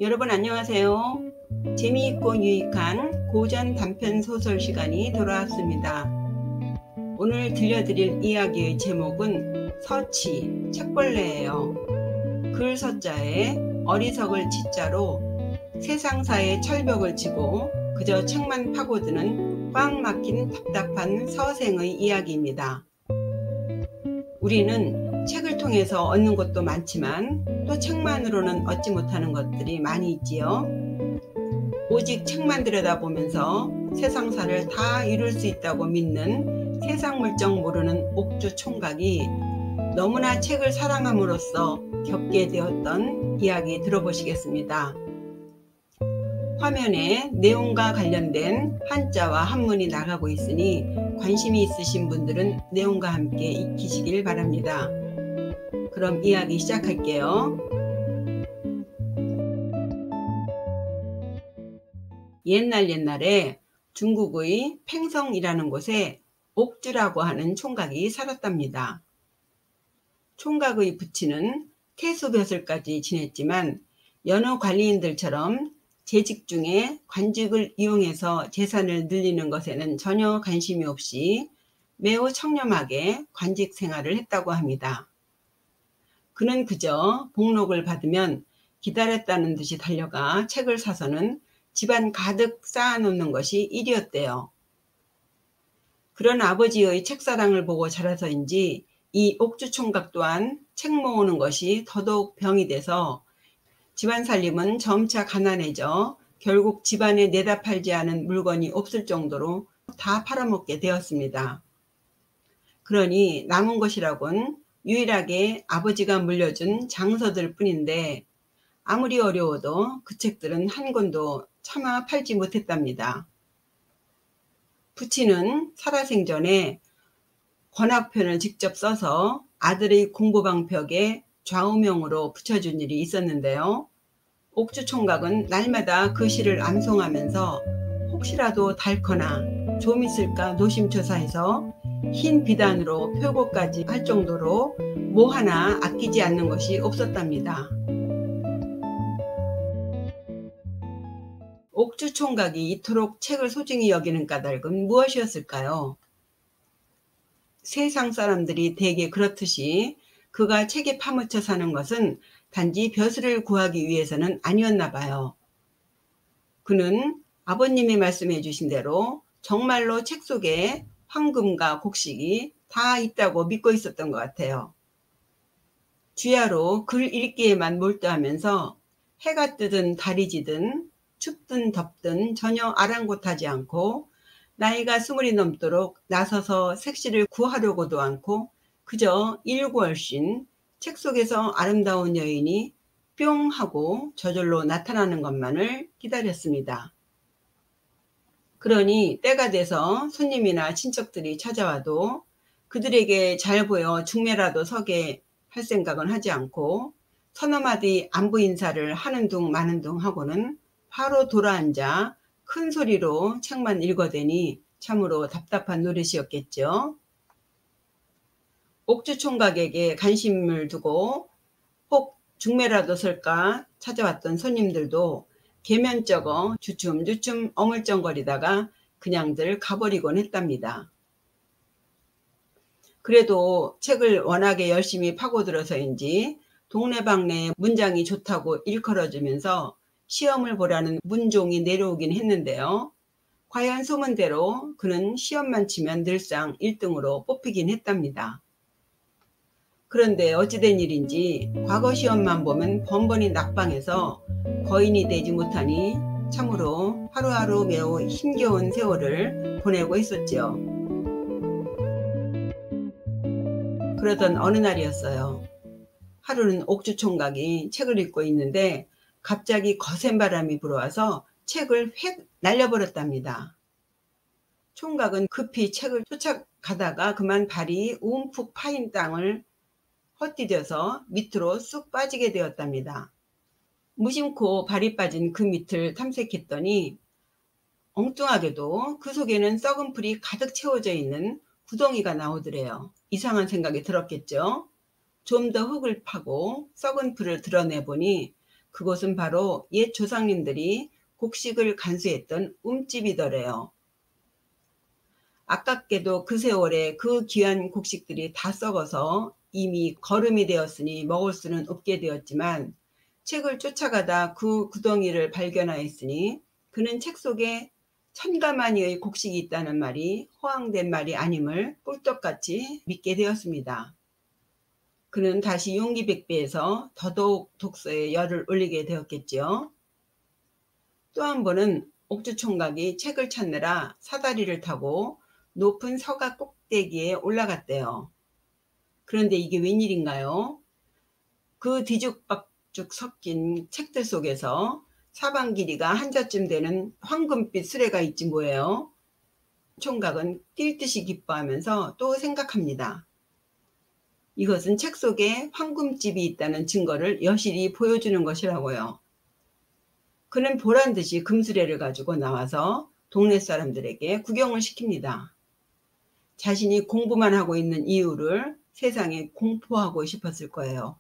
여러분 안녕하세요. 재미있고 유익한 고전 단편 소설 시간이 돌아왔습니다. 오늘 들려드릴 이야기의 제목은 서치, 책벌레예요. 글 서자에 어리석을 치자로 세상사의 철벽을 치고 그저 책만 파고드는 꽉 막힌 답답한 서생의 이야기입니다. 우리는 책을 통해서 얻는 것도 많지만 또 책만으로는 얻지 못하는 것들이 많이 있지요. 오직 책만 들여다보면서 세상사를 다 이룰 수 있다고 믿는 세상 물정 모르는 옥주 총각이 너무나 책을 사랑함으로써 겪게 되었던 이야기 들어보시겠습니다. 화면에 내용과 관련된 한자와 한문이 나가고 있으니 관심이 있으신 분들은 내용과 함께 익히시길 바랍니다. 그럼 이야기 시작할게요. 옛날에 중국의 팽성이라는 곳에 옥주라고 하는 총각이 살았답니다. 총각의 부친은 태수벼슬까지 지냈지만 여느 관리인들처럼 재직 중에 관직을 이용해서 재산을 늘리는 것에는 전혀 관심이 없이 매우 청렴하게 관직 생활을 했다고 합니다. 그는 그저 복록을 받으면 기다렸다는 듯이 달려가 책을 사서는 집안 가득 쌓아놓는 것이 일이었대요. 그런 아버지의 책사랑을 보고 자라서인지 이 옥주총각 또한 책 모으는 것이 더더욱 병이 돼서 집안 살림은 점차 가난해져 결국 집안에 내다 팔지 않은 물건이 없을 정도로 다 팔아먹게 되었습니다. 그러니 남은 것이라곤 유일하게 아버지가 물려준 장서들 뿐인데 아무리 어려워도 그 책들은 한 권도 차마 팔지 못했답니다. 부친은 살아생전에 권학편을 직접 써서 아들의 공부방벽에 좌우명으로 붙여준 일이 있었는데요. 옥주총각은 날마다 그 시를 암송하면서 혹시라도 닳거나 좀 있을까 노심초사해서 흰 비단으로 표고까지 할 정도로 뭐 하나 아끼지 않는 것이 없었답니다. 옥주총각이 이토록 책을 소중히 여기는 까닭은 무엇이었을까요? 세상 사람들이 대개 그렇듯이 그가 책에 파묻혀 사는 것은 단지 벼슬을 구하기 위해서는 아니었나 봐요. 그는 아버님이 말씀해 주신 대로 정말로 책 속에 황금과 곡식이 다 있다고 믿고 있었던 것 같아요. 주야로 글 읽기에만 몰두하면서 해가 뜨든 달이 지든 춥든 덥든 전혀 아랑곳하지 않고 나이가 20이 넘도록 나서서 색시를 구하려고도 않고 그저 일구월신 책 속에서 아름다운 여인이 뿅 하고 저절로 나타나는 것만을 기다렸습니다. 그러니 때가 돼서 손님이나 친척들이 찾아와도 그들에게 잘 보여 중매라도 서게 할 생각은 하지 않고 서너 마디 안부 인사를 하는 둥 마는 둥 하고는 바로 돌아앉아 큰 소리로 책만 읽어대니 참으로 답답한 노릇이었겠죠. 옥주총각에게 관심을 두고 혹 중매라도 설까 찾아왔던 손님들도 계면쩍어 주춤주춤 어물쩡거리다가 그냥들 가버리곤 했답니다. 그래도 책을 워낙에 열심히 파고들어서인지 동네방네에 문장이 좋다고 일컬어주면서 시험을 보라는 문종이 내려오긴 했는데요. 과연 소문대로 그는 시험만 치면 늘상 1등으로 뽑히긴 했답니다. 그런데 어찌된 일인지 과거 시험만 보면 번번이 낙방해서 거인이 되지 못하니 참으로 하루하루 매우 힘겨운 세월을 보내고 있었지요. 그러던 어느 날이었어요. 하루는 옥주총각이 책을 읽고 있는데 갑자기 거센 바람이 불어와서 책을 휙 날려버렸답니다. 총각은 급히 책을 쫓아가다가 그만 발이 움푹 파인 땅을 헛디뎌서 밑으로 쑥 빠지게 되었답니다. 무심코 발이 빠진 그 밑을 탐색했더니 엉뚱하게도 그 속에는 썩은 풀이 가득 채워져 있는 구덩이가 나오더래요. 이상한 생각이 들었겠죠. 좀 더 흙을 파고 썩은 풀을 드러내보니 그곳은 바로 옛 조상님들이 곡식을 간수했던 움집이더래요. 아깝게도 그 세월에 그 귀한 곡식들이 다 썩어서 이미 거름이 되었으니 먹을 수는 없게 되었지만, 책을 쫓아가다 그 구덩이를 발견하였으니 그는 책 속에 천가만이의 곡식이 있다는 말이 허황된 말이 아님을 꿀떡같이 믿게 되었습니다. 그는 다시 용기백배해서 더더욱 독서에 열을 올리게 되었겠지요. 또 한 번은 옥주 총각이 책을 찾느라 사다리를 타고 높은 서가 꼭대기에 올라갔대요. 그런데 이게 웬일인가요? 그 뒤죽박죽 섞인 책들 속에서 사방 길이가 한자쯤 되는 황금빛 수레가 있지 뭐예요. 총각은 뛸 듯이 기뻐하면서 또 생각합니다. 이것은 책 속에 황금집이 있다는 증거를 여실히 보여주는 것이라고요. 그는 보란듯이 금수레를 가지고 나와서 동네 사람들에게 구경을 시킵니다. 자신이 공부만 하고 있는 이유를 세상에 공포하고 싶었을 거예요.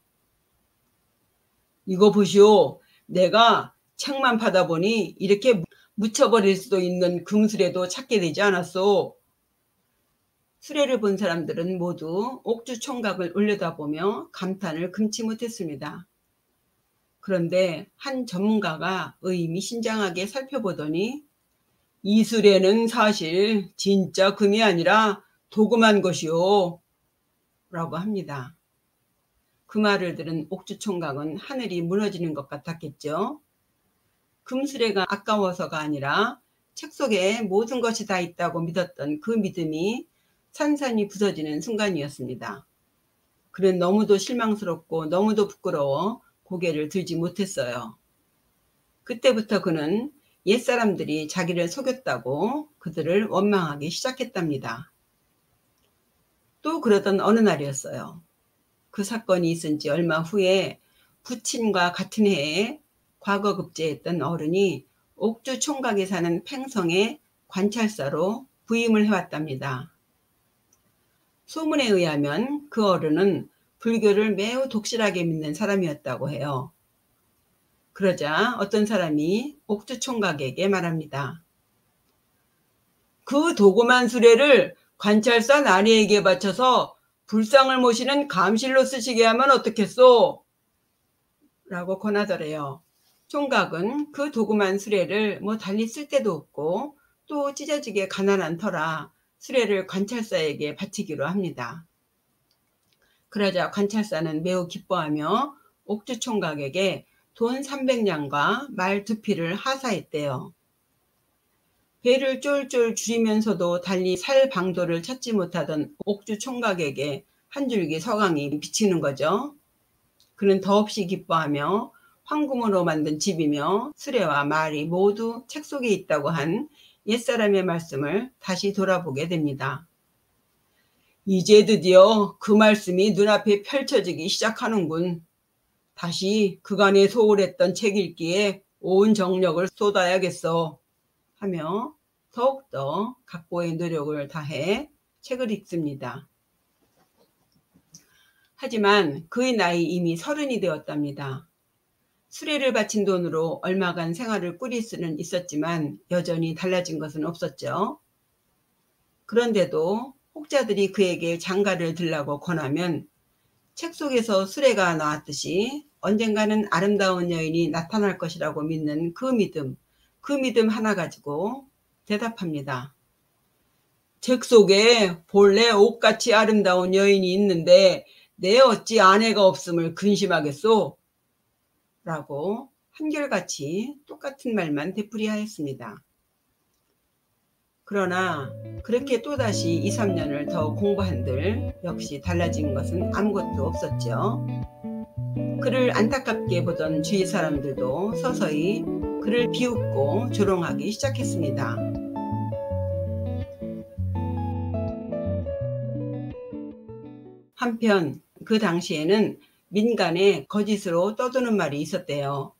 이거 보시오. 내가 책만 파다 보니 이렇게 묻혀버릴 수도 있는 금수레도 찾게 되지 않았소. 수레를 본 사람들은 모두 옥주 총각을 올려다보며 감탄을 금치 못했습니다. 그런데 한 전문가가 의미심장하게 살펴보더니 이 수레는 사실 진짜 금이 아니라 도금한 것이오 라고 합니다. 그 말을 들은 옥주 총각은 하늘이 무너지는 것 같았겠죠. 금수레가 아까워서가 아니라 책 속에 모든 것이 다 있다고 믿었던 그 믿음이 산산이 부서지는 순간이었습니다. 그는 너무도 실망스럽고 너무도 부끄러워 고개를 들지 못했어요. 그때부터 그는 옛사람들이 자기를 속였다고 그들을 원망하기 시작했답니다. 또 그러던 어느 날이었어요. 그 사건이 있은 지 얼마 후에 부친과 같은 해에 과거 급제했던 어른이 옥주 총각이 사는 팽성의 관찰사로 부임을 해왔답니다. 소문에 의하면 그 어른은 불교를 매우 독실하게 믿는 사람이었다고 해요. 그러자 어떤 사람이 옥주 총각에게 말합니다. 그 도구만 수레를 관찰사 나리에게 바쳐서 불상을 모시는 감실로 쓰시게 하면 어떻겠소? 라고 권하더래요. 총각은 그 도구만 수레를 달리 쓸 데도 없고 또 찢어지게 가난한 터라 수레를 관찰사에게 바치기로 합니다. 그러자 관찰사는 매우 기뻐하며 옥주 총각에게 돈 300냥과 말 2피를 하사했대요. 배를 쫄쫄 줄이면서도 달리 살 방도를 찾지 못하던 옥주 총각에게 한 줄기 서강이 비치는 거죠. 그는 더없이 기뻐하며 황금으로 만든 집이며 수레와 말이 모두 책 속에 있다고 한 옛사람의 말씀을 다시 돌아보게 됩니다. 이제 드디어 그 말씀이 눈앞에 펼쳐지기 시작하는군. 다시 그간에 소홀했던 책 읽기에 온 정력을 쏟아야겠어 하며 더욱더 각고의 노력을 다해 책을 읽습니다. 하지만 그의 나이 이미 30이 되었답니다. 수레를 바친 돈으로 얼마간 생활을 꾸릴 수는 있었지만 여전히 달라진 것은 없었죠. 그런데도 혹자들이 그에게 장가를 들라고 권하면 책 속에서 수레가 나왔듯이 언젠가는 아름다운 여인이 나타날 것이라고 믿는 그 믿음 하나 가지고 대답합니다. 책 속에 본래 옷같이 아름다운 여인이 있는데 내 어찌 아내가 없음을 근심하겠소? 라고 한결같이 똑같은 말만 되풀이하였습니다. 그러나 그렇게 또다시 2, 3년을 더 공부한들 역시 달라진 것은 아무것도 없었죠. 그를 안타깝게 보던 주위 사람들도 서서히 그를 비웃고 조롱하기 시작했습니다. 한편 그 당시에는 민간에 거짓으로 떠도는 말이 있었대요.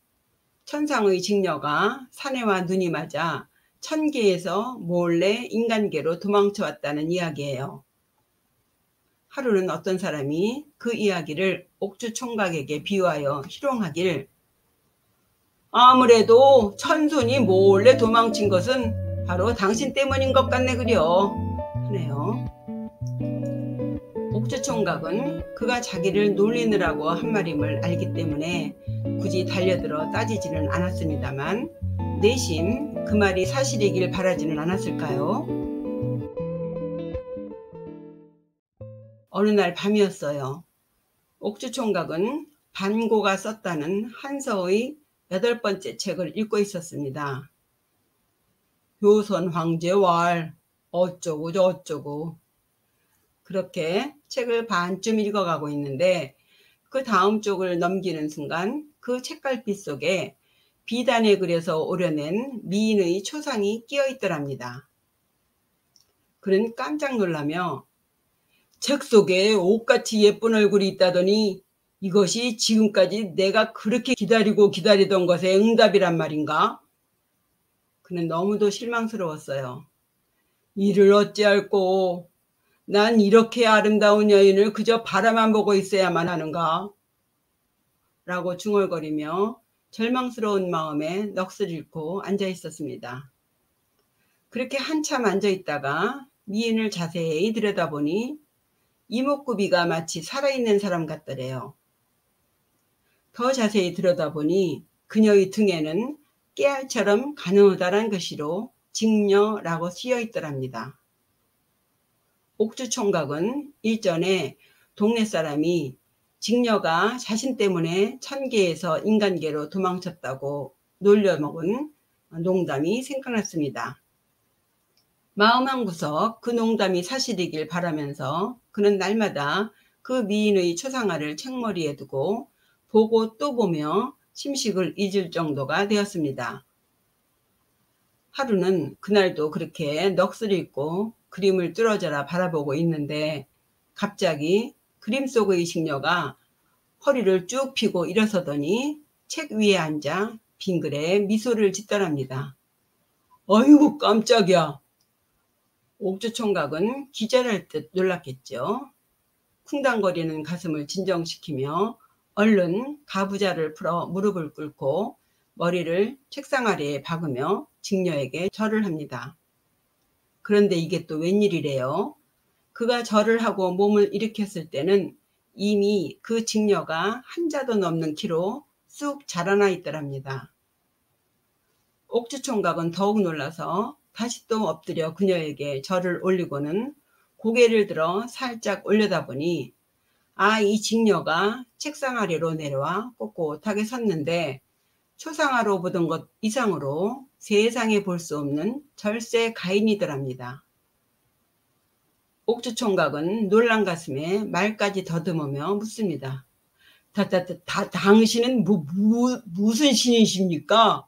천상의 직녀가 사내와 눈이 맞아 천계에서 몰래 인간계로 도망쳐왔다는 이야기예요. 하루는 어떤 사람이 그 이야기를 옥주 총각에게 비유하여 희롱하길 아무래도 천손이 몰래 도망친 것은 바로 당신 때문인 것 같네 그려 하네요. 옥주총각은 그가 자기를 놀리느라고 한 말임을 알기 때문에 굳이 달려들어 따지지는 않았습니다만 내심 그 말이 사실이길 바라지는 않았을까요? 어느 날 밤이었어요. 옥주총각은 반고가 썼다는 한서의 8번째 책을 읽고 있었습니다. 효선 황제왈 어쩌고 저쩌고 그렇게 책을 반쯤 읽어가고 있는데 그 다음 쪽을 넘기는 순간 그 책갈피 속에 비단에 그려서 오려낸 미인의 초상이 끼어 있더랍니다. 그는 깜짝 놀라며 책 속에 옷같이 예쁜 얼굴이 있다더니 이것이 지금까지 내가 그렇게 기다리던 것의 응답이란 말인가? 그는 너무도 실망스러웠어요. 이를 어찌할꼬? 난 이렇게 아름다운 여인을 그저 바라만 보고 있어야만 하는가? 라고 중얼거리며 절망스러운 마음에 넋을 잃고 앉아 있었습니다. 그렇게 한참 앉아 있다가 미인을 자세히 들여다보니 이목구비가 마치 살아있는 사람 같더래요. 더 자세히 들여다보니 그녀의 등에는 깨알처럼 가느다란 글씨로 직녀라고 쓰여 있더랍니다. 옥주총각은 일전에 동네 사람이 직녀가 자신 때문에 천계에서 인간계로 도망쳤다고 놀려먹은 농담이 생각났습니다. 마음 한구석 그 농담이 사실이길 바라면서 그는 날마다 그 미인의 초상화를 책머리에 두고 보고 또 보며 심식을 잊을 정도가 되었습니다. 하루는 그날도 그렇게 넋을 잃고 그림을 뚫어져라 바라보고 있는데 갑자기 그림 속의 직녀가 허리를 쭉 펴고 일어서더니 책 위에 앉아 빙그레 미소를 짓더랍니다. 아이고 깜짝이야. 옥주총각은 기절할 듯 놀랐겠죠. 쿵당거리는 가슴을 진정시키며 얼른 가부좌를 풀어 무릎을 꿇고 머리를 책상 아래에 박으며 직녀에게 절을 합니다. 그런데 이게 또 웬일이래요? 그가 절을 하고 몸을 일으켰을 때는 이미 그 직녀가 한 자도 넘는 키로 쑥 자라나 있더랍니다. 옥주총각은 더욱 놀라서 다시 또 엎드려 그녀에게 절을 올리고는 고개를 들어 살짝 올려다보니 이 직녀가 책상 아래로 내려와 꼿꼿하게 섰는데 초상화로 보던 것 이상으로 세상에 볼 수 없는 절세 가인이더랍니다. 옥주총각은 놀란 가슴에 말까지 더듬으며 묻습니다. 당신은 무슨 신이십니까?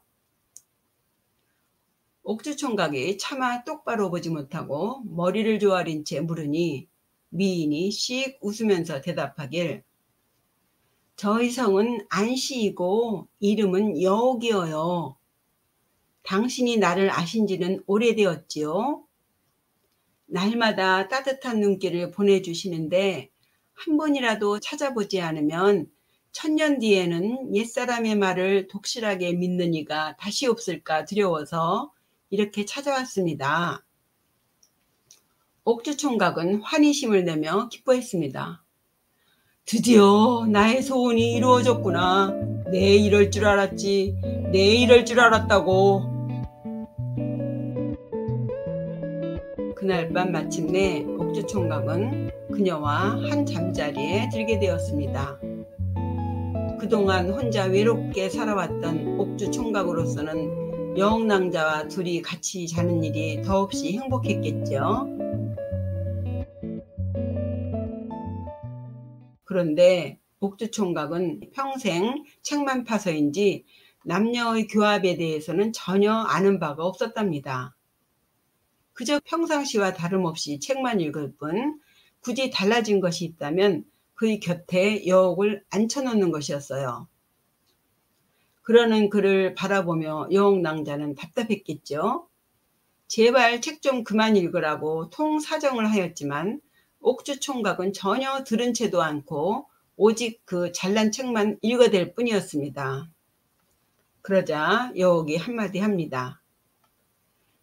옥주총각이 차마 똑바로 보지 못하고 머리를 조아린 채 물으니 미인이 씩 웃으면서 대답하길 저희 성은 안씨이고 이름은 여옥이어요. 당신이 나를 아신 지는 오래되었지요. 날마다 따뜻한 눈길을 보내주시는데 한 번이라도 찾아보지 않으면 천년 뒤에는 옛사람의 말을 독실하게 믿는 이가 다시 없을까 두려워서 이렇게 찾아왔습니다. 옥주총각은 환희심을 내며 기뻐했습니다. 드디어 나의 소원이 이루어졌구나. 내 이럴 줄 알았지. 내 이럴 줄 알았다고. 그날 밤 마침내 옥주총각은 그녀와 한 잠자리에 들게 되었습니다. 그동안 혼자 외롭게 살아왔던 옥주총각으로서는 여옥낭자와 둘이 같이 자는 일이 더없이 행복했겠죠. 그런데 옥주총각은 평생 책만 파서인지 남녀의 교합에 대해서는 전혀 아는 바가 없었답니다. 그저 평상시와 다름없이 책만 읽을 뿐 굳이 달라진 것이 있다면 그의 곁에 여옥을 앉혀놓는 것이었어요. 그러는 그를 바라보며 여옥낭자는 답답했겠죠. 제발 책 좀 그만 읽으라고 통사정을 하였지만 옥주총각은 전혀 들은 채도 않고 오직 그 잘난 책만 읽어댈 뿐이었습니다. 그러자 여옥이 한마디 합니다.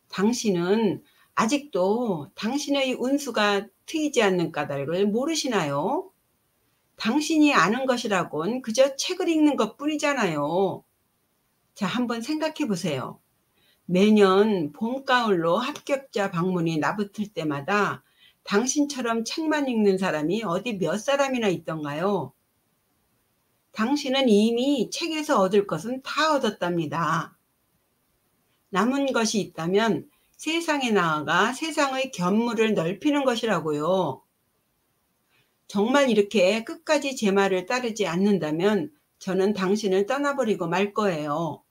당신은 아직도 당신의 운수가 트이지 않는 까닭을 모르시나요? 당신이 아는 것이라곤 그저 책을 읽는 것뿐이잖아요. 자, 한번 생각해 보세요. 매년 봄, 가을로 합격자 방문이 나붙을 때마다 당신처럼 책만 읽는 사람이 어디 몇 사람이나 있던가요? 당신은 이미 책에서 얻을 것은 다 얻었답니다. 남은 것이 있다면 세상에 나아가 세상의 견물을 넓히는 것이라고요. 정말 이렇게 끝까지 제 말을 따르지 않는다면 저는 당신을 떠나버리고 말 거예요.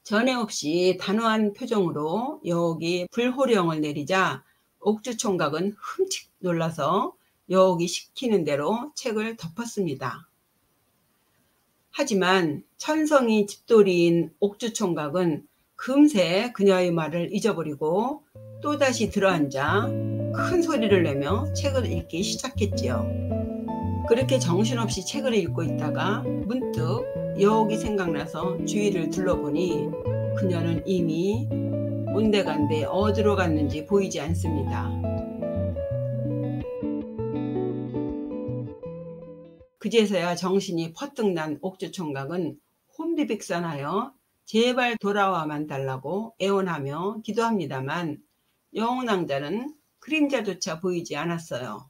전에 없이 단호한 표정으로 여옥이 불호령을 내리자 옥주총각은 흠칫 놀라서 여옥이 시키는 대로 책을 덮었습니다. 하지만 천성이 집돌이인 옥주총각은 금세 그녀의 말을 잊어버리고 또다시 들어앉아 큰 소리를 내며 책을 읽기 시작했지요. 그렇게 정신없이 책을 읽고 있다가 문득 여옥이 생각나서 주위를 둘러보니 그녀는 이미 온데간데 어디로 갔는지 보이지 않습니다. 그제서야 정신이 퍼뜩 난 옥주총각은 혼비백산하여 제발 돌아와만 달라고 애원하며 기도합니다만 여옥낭자는 그림자조차 보이지 않았어요.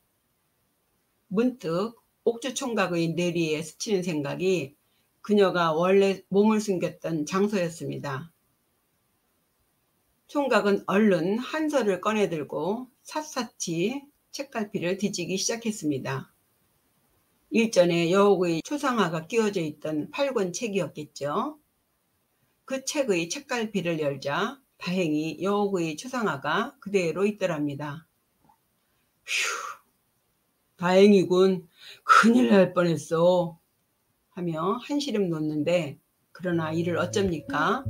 문득 옥주총각의 뇌리에 스치는 생각이 그녀가 원래 몸을 숨겼던 장소였습니다. 총각은 얼른 한서를 꺼내들고 샅샅이 책갈피를 뒤지기 시작했습니다. 일전에 여옥의 초상화가 끼워져 있던 8권 책이었겠죠. 그 책의 책갈피를 열자 다행히 여옥의 초상화가 그대로 있더랍니다. 휴, 다행이군. 큰일 날 뻔했어. 하며 한시름 놓는데 그러나 이를 어쩝니까?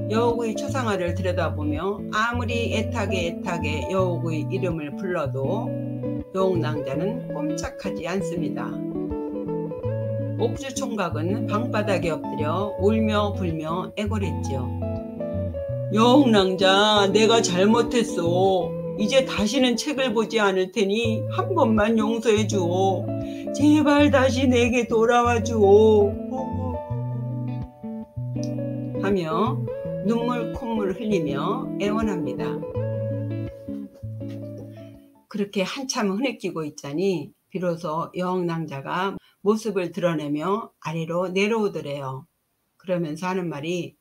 여옥의 초상화를 들여다보며 아무리 애타게 여옥의 이름을 불러도 여옥낭자는 꼼짝하지 않습니다. 옥주총각은 방바닥에 엎드려 울며 불며 애걸했지요. 여옥낭자, 내가 잘못했어. 이제 다시는 책을 보지 않을 테니 한 번만 용서해 주오. 제발 다시 내게 돌아와 주오. 하며 눈물 콧물 흘리며 애원합니다. 그렇게 한참 흐느끼고 있자니 비로소 여옥낭자가 모습을 드러내며 아래로 내려오더래요. 그러면서 하는 말이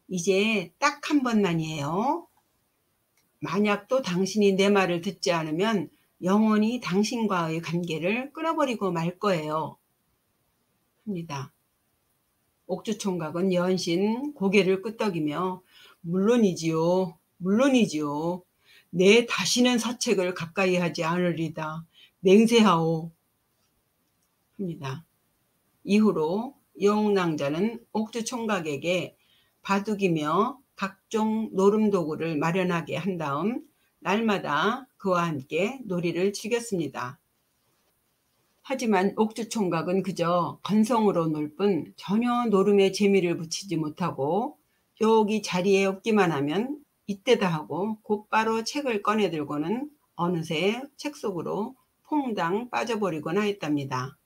이제 딱 한 번만이에요. 만약 또 당신이 내 말을 듣지 않으면 영원히 당신과의 관계를 끊어버리고 말 거예요. 합니다. 옥주총각은 연신 고개를 끄덕이며 물론이지요. 내 다시는 서책을 가까이 하지 않으리다. 맹세하오. 합니다. 이후로 여옥낭자는 옥주총각에게 바둑이며 각종 노름도구를 마련하게 한 다음 날마다 그와 함께 놀이를 즐겼습니다. 하지만 옥주총각은 그저 건성으로 놀 뿐 전혀 노름에 재미를 붙이지 못하고 여옥이 자리에 없기만 하면 이때다 하고 곧바로 책을 꺼내들고는 어느새 책 속으로 퐁당 빠져버리거나 했답니다.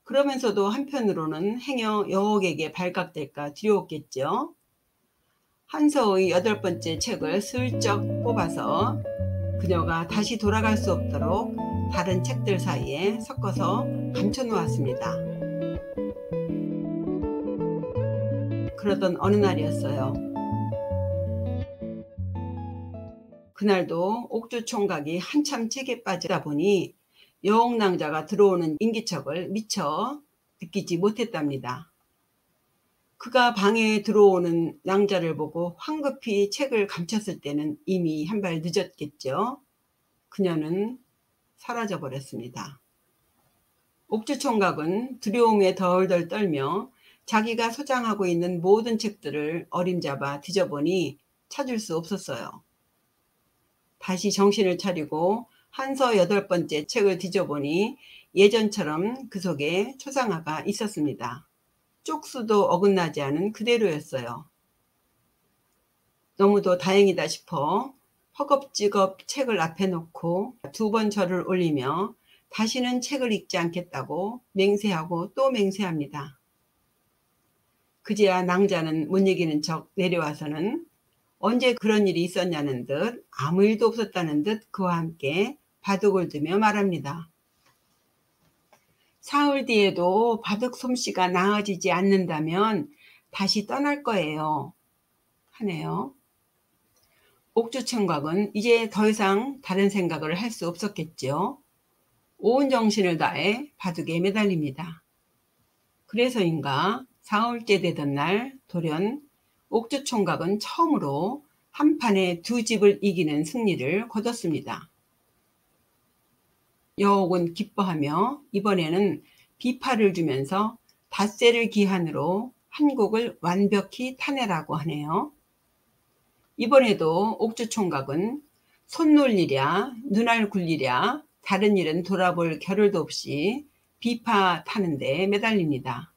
그러면서도 한편으로는 행여 여옥에게 발각될까 두려웠겠죠. 한서의 8번째 책을 슬쩍 뽑아서 그녀가 다시 돌아갈 수 없도록 다른 책들 사이에 섞어서 감춰놓았습니다. 그러던 어느 날이었어요. 그날도 옥주총각이 한참 책에 빠지다 보니 여옥낭자가 들어오는 인기척을 미처 느끼지 못했답니다. 그가 방에 들어오는 낭자를 보고 황급히 책을 감췄을 때는 이미 한 발 늦었겠죠. 그녀는 사라져 버렸습니다. 옥주총각은 두려움에 덜덜 떨며 자기가 소장하고 있는 모든 책들을 어림잡아 뒤져보니 찾을 수 없었어요. 다시 정신을 차리고 한서 8번째 책을 뒤져보니 예전처럼 그 속에 초상화가 있었습니다. 쪽수도 어긋나지 않은 그대로였어요. 너무도 다행이다 싶어 허겁지겁 책을 앞에 놓고 2번 절을 올리며 다시는 책을 읽지 않겠다고 맹세하고 또 맹세합니다. 그제야 낭자는 못 이기는 척 내려와서는 언제 그런 일이 있었냐는 듯 아무 일도 없었다는 듯 그와 함께 바둑을 두며 말합니다. 사흘 뒤에도 바둑 솜씨가 나아지지 않는다면 다시 떠날 거예요. 하네요. 옥주청각은 이제 더 이상 다른 생각을 할 수 없었겠죠. 온 정신을 다해 바둑에 매달립니다. 그래서인가 사흘째 되던 날 돌연 옥주총각은 처음으로 한 판에 2집을 이기는 승리를 거뒀습니다. 여옥은 기뻐하며 이번에는 비파를 주면서 닷새를 기한으로 한국을 완벽히 타내라고 하네요. 이번에도 옥주총각은 손 놀리랴 눈알 굴리랴 다른 일은 돌아볼 겨를도 없이 비파 타는데 매달립니다.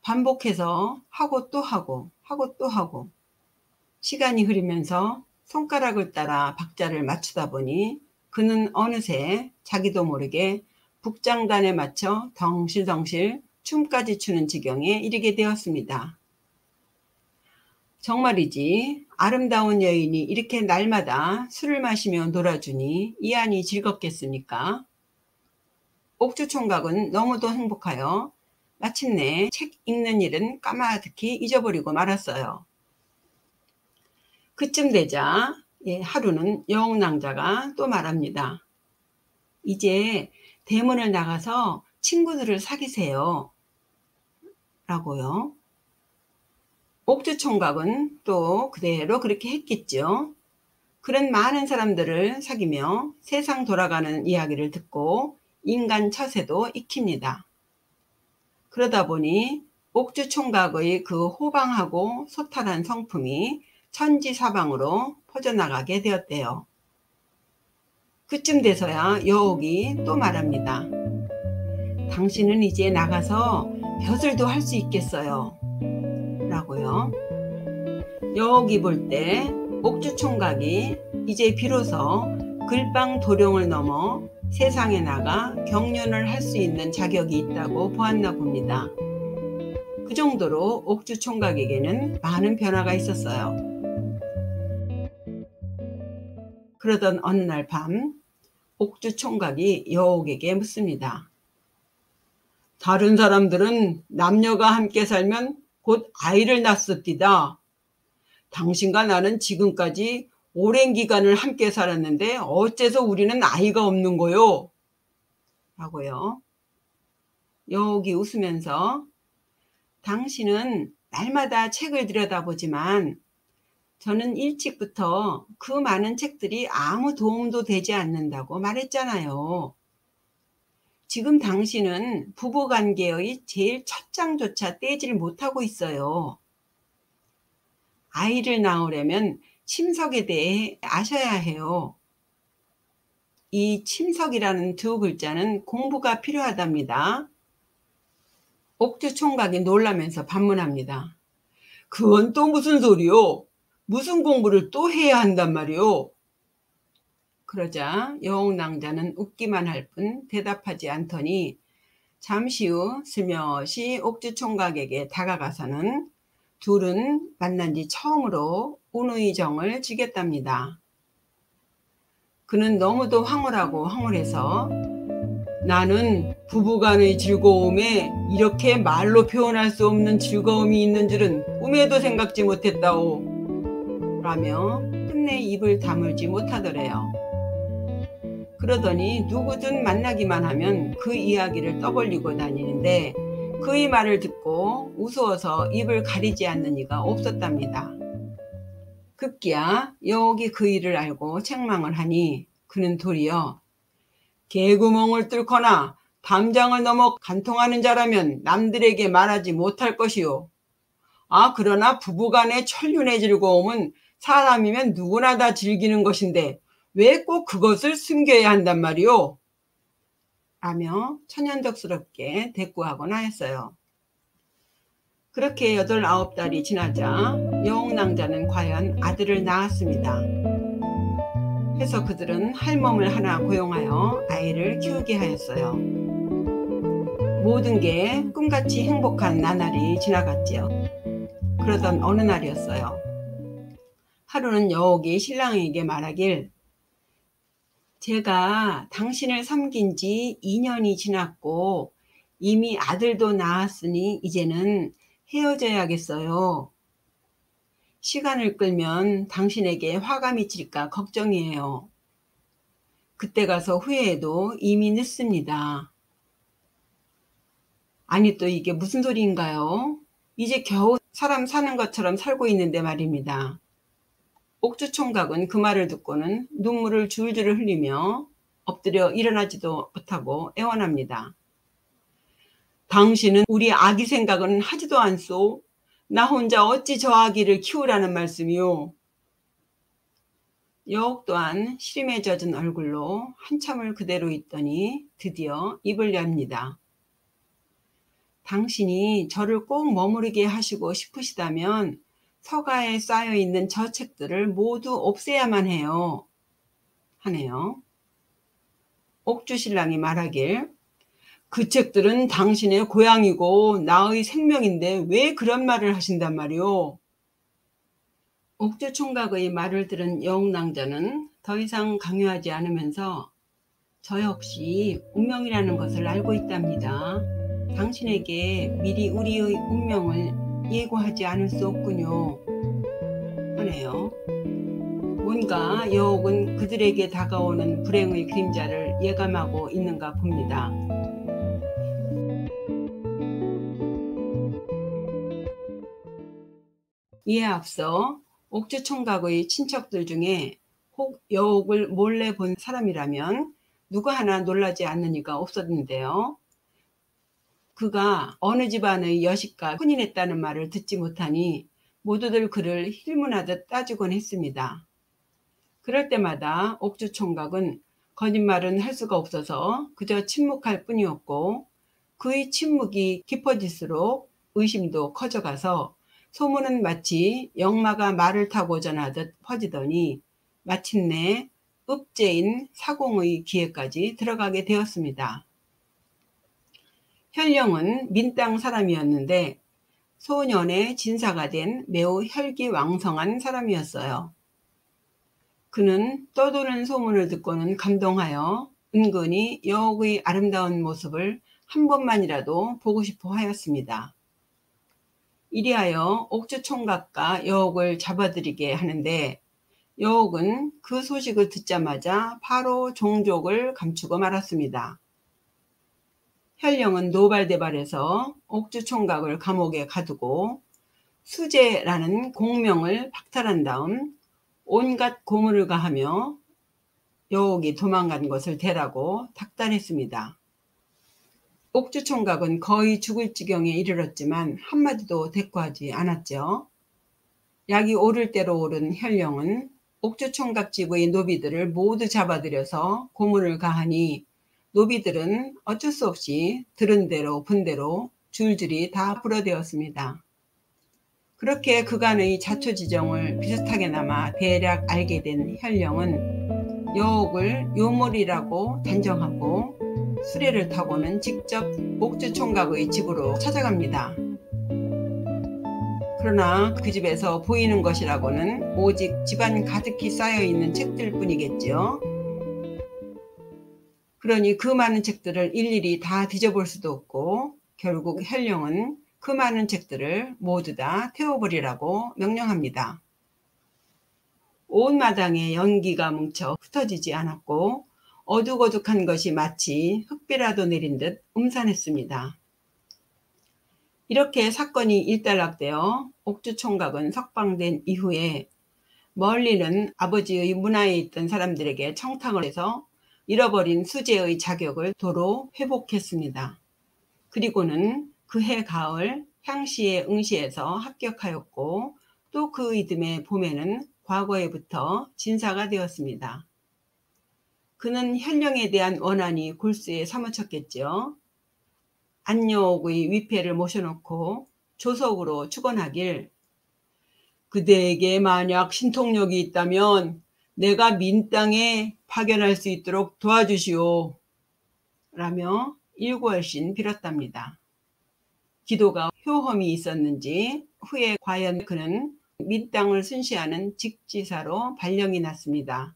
반복해서 하고 또 하고 또 하고 시간이 흐르면서 손가락을 따라 박자를 맞추다 보니 그는 어느새 자기도 모르게 북장단에 맞춰 덩실덩실 춤까지 추는 지경에 이르게 되었습니다. 정말이지 아름다운 여인이 이렇게 날마다 술을 마시며 놀아주니 이 안이 즐겁겠습니까? 옥주총각은 너무도 행복하여 마침내 책 읽는 일은 까마득히 잊어버리고 말았어요. 그쯤 되자 하루는 여옥낭자가 또 말합니다. 이제 대문을 나가서 친구들을 사귀세요. 라고요. 옥주총각은 또 그대로 그렇게 했겠죠. 그런 많은 사람들을 사귀며 세상 돌아가는 이야기를 듣고 인간 처세도 익힙니다. 그러다 보니 옥주총각의 그 호방하고 소탈한 성품이 천지사방으로 퍼져나가게 되었대요. 그쯤 돼서야 여옥이 또 말합니다. 당신은 이제 나가서 벼슬도 할 수 있겠어요. 라고요. 여옥이 볼 때 옥주총각이 이제 비로소 글방 도령을 넘어 세상에 나가 경륜을 할 수 있는 자격이 있다고 보았나 봅니다. 그 정도로 옥주총각에게는 많은 변화가 있었어요. 그러던 어느 날 밤 옥주총각이 여옥에게 묻습니다. 다른 사람들은 남녀가 함께 살면 곧 아이를 낳습디다. 당신과 나는 지금까지 오랜 기간을 함께 살았는데 어째서 우리는 아이가 없는 거요? 라고요. 여옥이 웃으면서 당신은 날마다 책을 들여다보지만 저는 일찍부터 그 많은 책들이 아무 도움도 되지 않는다고 말했잖아요. 지금 당신은 부부관계의 제일 첫 장조차 떼지를 못하고 있어요. 아이를 낳으려면 침석에 대해 아셔야 해요. 이 침석이라는 2글자는 공부가 필요하답니다. 옥주총각이 놀라면서 반문합니다. 그건 또 무슨 소리요? 무슨 공부를 또 해야 한단 말이요? 그러자 여옥낭자는 웃기만 할 뿐 대답하지 않더니 잠시 후 슬며시 옥주총각에게 다가가서는 둘은 만난 지 처음으로 운의 정을 지겠답니다. 그는 너무도 황홀하고 황홀해서 나는 부부간의 즐거움에 이렇게 말로 표현할 수 없는 즐거움이 있는 줄은 꿈에도 생각지 못했다오. 라며 끝내 입을 다물지 못하더래요. 그러더니 누구든 만나기만 하면 그 이야기를 떠벌리고 다니는데 그의 말을 듣고 우스워서 입을 가리지 않는 이가 없었답니다. 급기야 여옥이 그 일을 알고 책망을 하니 그는 도리어 개구멍을 뚫거나 담장을 넘어 간통하는 자라면 남들에게 말하지 못할 것이요. 그러나 부부간의 천륜의 즐거움은 사람이면 누구나 다 즐기는 것인데 왜 꼭 그것을 숨겨야 한단 말이오? 라며 천연덕스럽게 대꾸하곤 하였어요. 그렇게 8, 9달이 지나자 여옥낭자는 과연 아들을 낳았습니다. 해서 그들은 할멈을 하나 고용하여 아이를 키우게 하였어요. 모든 게 꿈같이 행복한 나날이 지나갔지요. 그러던 어느 날이었어요. 하루는 여옥이 신랑에게 말하길, 제가 당신을 섬긴 지 2년이 지났고 이미 아들도 낳았으니 이제는 헤어져야겠어요. 시간을 끌면 당신에게 화가 미칠까 걱정이에요. 그때 가서 후회해도 이미 늦습니다. 아니 또 이게 무슨 소리인가요? 이제 겨우 사람 사는 것처럼 살고 있는데 말입니다. 옥주총각은 그 말을 듣고는 눈물을 줄줄 흘리며 엎드려 일어나지도 못하고 애원합니다. 당신은 우리 아기 생각은 하지도 않소. 나 혼자 어찌 저 아기를 키우라는 말씀이요. 여옥 또한 시름에 젖은 얼굴로 한참을 그대로 있더니 드디어 입을 엽니다. 당신이 저를 꼭 머무르게 하시고 싶으시다면 서가에 쌓여있는 저 책들을 모두 없애야만 해요. 하네요. 옥주신랑이 말하길, 그 책들은 당신의 고향이고 나의 생명인데 왜 그런 말을 하신단 말이오. 옥주총각의 말을 들은 여옥낭자는 더 이상 강요하지 않으면서 저 역시 운명이라는 것을 알고 있답니다. 당신에게 미리 우리의 운명을 예고하지 않을 수 없군요. 하네요. 뭔가 여옥은 그들에게 다가오는 불행의 그림자를 예감하고 있는가 봅니다. 이에 앞서 옥주총각의 친척들 중에 혹 여옥을 몰래 본 사람이라면 누구 하나 놀라지 않는 이가 없었는데요. 그가 어느 집안의 여식과 혼인했다는 말을 듣지 못하니 모두들 그를 힐문하듯 따지곤 했습니다. 그럴 때마다 옥주총각은 거짓말은 할 수가 없어서 그저 침묵할 뿐이었고 그의 침묵이 깊어질수록 의심도 커져가서 소문은 마치 영마가 말을 타고 전하듯 퍼지더니 마침내 읍제인 사공의 귀에까지 들어가게 되었습니다. 현령은 민땅 사람이었는데 소년의 진사가 된 매우 혈기왕성한 사람이었어요. 그는 떠도는 소문을 듣고는 감동하여 은근히 여옥의 아름다운 모습을 한 번만이라도 보고 싶어 하였습니다. 이리하여 옥주총각과 여옥을 잡아들이게 하는데 여옥은 그 소식을 듣자마자 바로 종족을 감추고 말았습니다. 현령은 노발대발해서 옥주총각을 감옥에 가두고 수재라는 공명을 박탈한 다음 온갖 고문을 가하며 여옥이 도망간 것을 대라고 닥달했습니다. 옥주총각은 거의 죽을 지경에 이르렀지만 한마디도 대꾸하지 않았죠. 약이 오를 대로 오른 현령은 옥주총각 집의 노비들을 모두 잡아들여서 고문을 가하니 노비들은 어쩔 수 없이 들은 대로 본 대로 줄줄이 다 불어대었습니다. 그렇게 그간의 자초지정을 비슷하게나마 대략 알게 된 현령은 여옥을 요물이라고 단정하고 수레를 타고는 직접 옥주총각의 집으로 찾아갑니다. 그러나 그 집에서 보이는 것이라고는 오직 집안 가득히 쌓여있는 책들 뿐이겠지요. 그러니 그 많은 책들을 일일이 다 뒤져볼 수도 없고 결국 현령은 그 많은 책들을 모두 다 태워버리라고 명령합니다. 온 마당에 연기가 뭉쳐 흩어지지 않았고 어둑어둑한 것이 마치 흙비라도 내린 듯 음산했습니다. 이렇게 사건이 일단락되어 옥주총각은 석방된 이후에 멀리는 아버지의 문하에 있던 사람들에게 청탁을 해서 잃어버린 수재의 자격을 도로 회복했습니다. 그리고는 그해 가을 향시의 응시에서 합격하였고 또 그 이듬해 봄에는 과거에부터 진사가 되었습니다. 그는 현령에 대한 원한이 골수에 사무쳤겠죠. 안여옥의 위패를 모셔놓고 조석으로 축원하길 그대에게 만약 신통력이 있다면 내가 민 땅에 파견할 수 있도록 도와주시오 라며 일구월신 빌었답니다. 기도가 효험이 있었는지 후에 과연 그는 민 땅을 순시하는 직지사로 발령이 났습니다.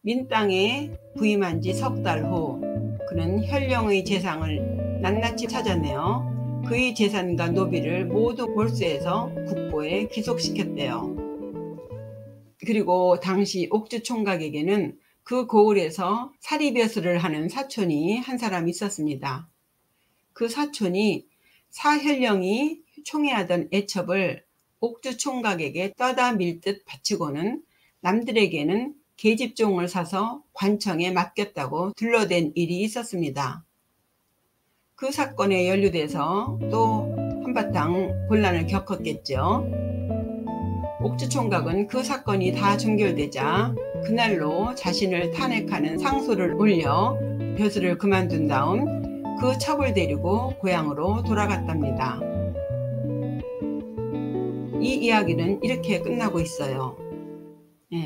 민 땅에 부임한 지 석 달 후 그는 현령의 재상을 낱낱이 찾아내어 그의 재산과 노비를 모두 몰수해서 국보에 기속시켰대요. 그리고 당시 옥주 총각에게는 그 고을에서 사리벼슬을 하는 사촌이 한 사람 있었습니다. 그 사촌이 사현령이 총애하던 애첩을 옥주 총각에게 떠다 밀듯 바치고는 남들에게는 계집종을 사서 관청에 맡겼다고 둘러댄 일이 있었습니다. 그 사건에 연루돼서 또 한바탕 혼란을 겪었겠죠. 옥주 총각은 그 사건이 다 종결되자 그날로 자신을 탄핵하는 상소를 올려 벼슬을 그만둔 다음 그 첩을 데리고 고향으로 돌아갔답니다. 이 이야기는 이렇게 끝나고 있어요.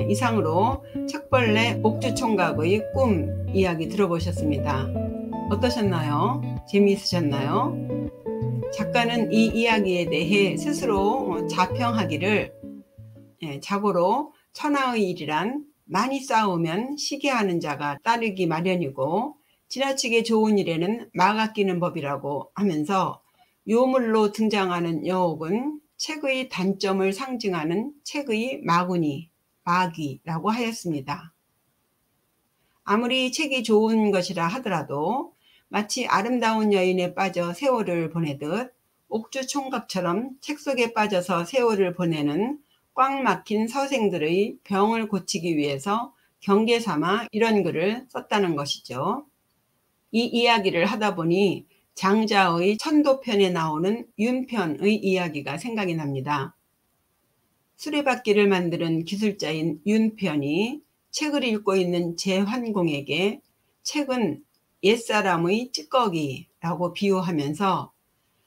이상으로 책벌레 옥주 총각의 꿈 이야기 들어보셨습니다. 어떠셨나요? 재미있으셨나요? 작가는 이 이야기에 대해 스스로 자평하기를 자고로 천하의 일이란 많이 싸우면 시기하는 자가 따르기 마련이고 지나치게 좋은 일에는 막 아끼는 법이라고 하면서 요물로 등장하는 여옥은 책의 단점을 상징하는 책의 마구니, 마귀라고 하였습니다. 아무리 책이 좋은 것이라 하더라도 마치 아름다운 여인에 빠져 세월을 보내듯 옥주 총각처럼 책 속에 빠져서 세월을 보내는 꽉 막힌 서생들의 병을 고치기 위해서 경계 삼아 이런 글을 썼다는 것이죠. 이 이야기를 하다 보니 장자의 천도편에 나오는 윤편의 이야기가 생각이 납니다. 수레바퀴를 만드는 기술자인 윤편이 책을 읽고 있는 제환공에게 책은 옛사람의 찌꺼기라고 비유하면서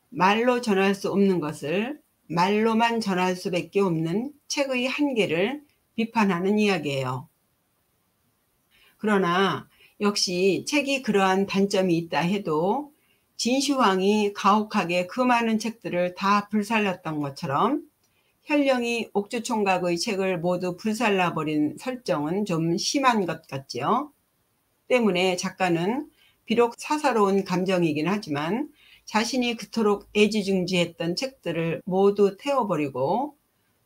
말로 전할 수 없는 것을 말로만 전할 수밖에 없는 책의 한계를 비판하는 이야기예요. 그러나 역시 책이 그러한 단점이 있다 해도 진시황이 가혹하게 그 많은 책들을 다 불살랐던 것처럼 현령이 옥주 총각의 책을 모두 불살라버린 설정은 좀 심한 것 같지요. 때문에 작가는 비록 사사로운 감정이긴 하지만 자신이 그토록 애지중지했던 책들을 모두 태워버리고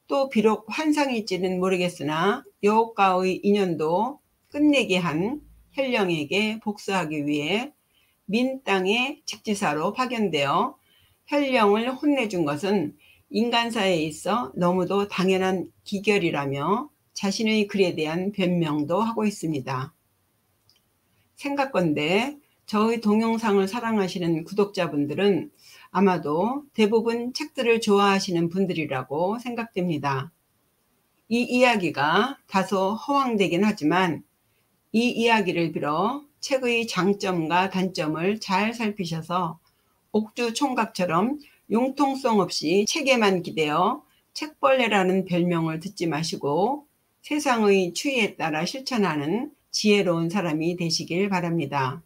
또 비록 환상일지는 모르겠으나 여옥과의 인연도 끝내게 한 현령에게 복수하기 위해 민 땅의 직지사로 파견되어 현령을 혼내준 것은 인간사에 있어 너무도 당연한 기결이라며 자신의 글에 대한 변명도 하고 있습니다. 생각건대 저의 동영상을 사랑하시는 구독자분들은 아마도 대부분 책들을 좋아하시는 분들이라고 생각됩니다. 이 이야기가 다소 허황되긴 하지만 이 이야기를 빌어 책의 장점과 단점을 잘 살피셔서 옥주 총각처럼 융통성 없이 책에만 기대어 책벌레라는 별명을 듣지 마시고 세상의 추이에 따라 실천하는 지혜로운 사람이 되시길 바랍니다.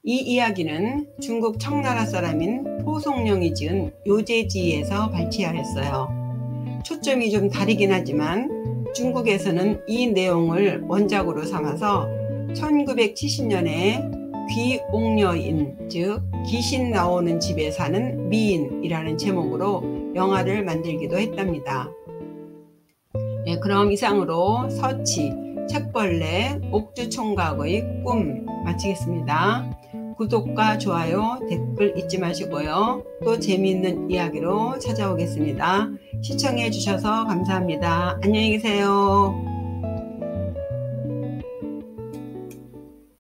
이 이야기는 중국 청나라 사람인 포송령이 지은 요제지에서 발췌하였어요. 초점이 좀 다르긴 하지만 중국에서는 이 내용을 원작으로 삼아서 1970년에 귀옥녀인, 즉 귀신 나오는 집에 사는 미인이라는 제목으로 영화를 만들기도 했답니다. 그럼 이상으로 서치, 책벌레, 옥주 총각의 꿈 마치겠습니다. 구독과 좋아요, 댓글 잊지 마시고요. 또 재미있는 이야기로 찾아오겠습니다. 시청해 주셔서 감사합니다. 안녕히 계세요.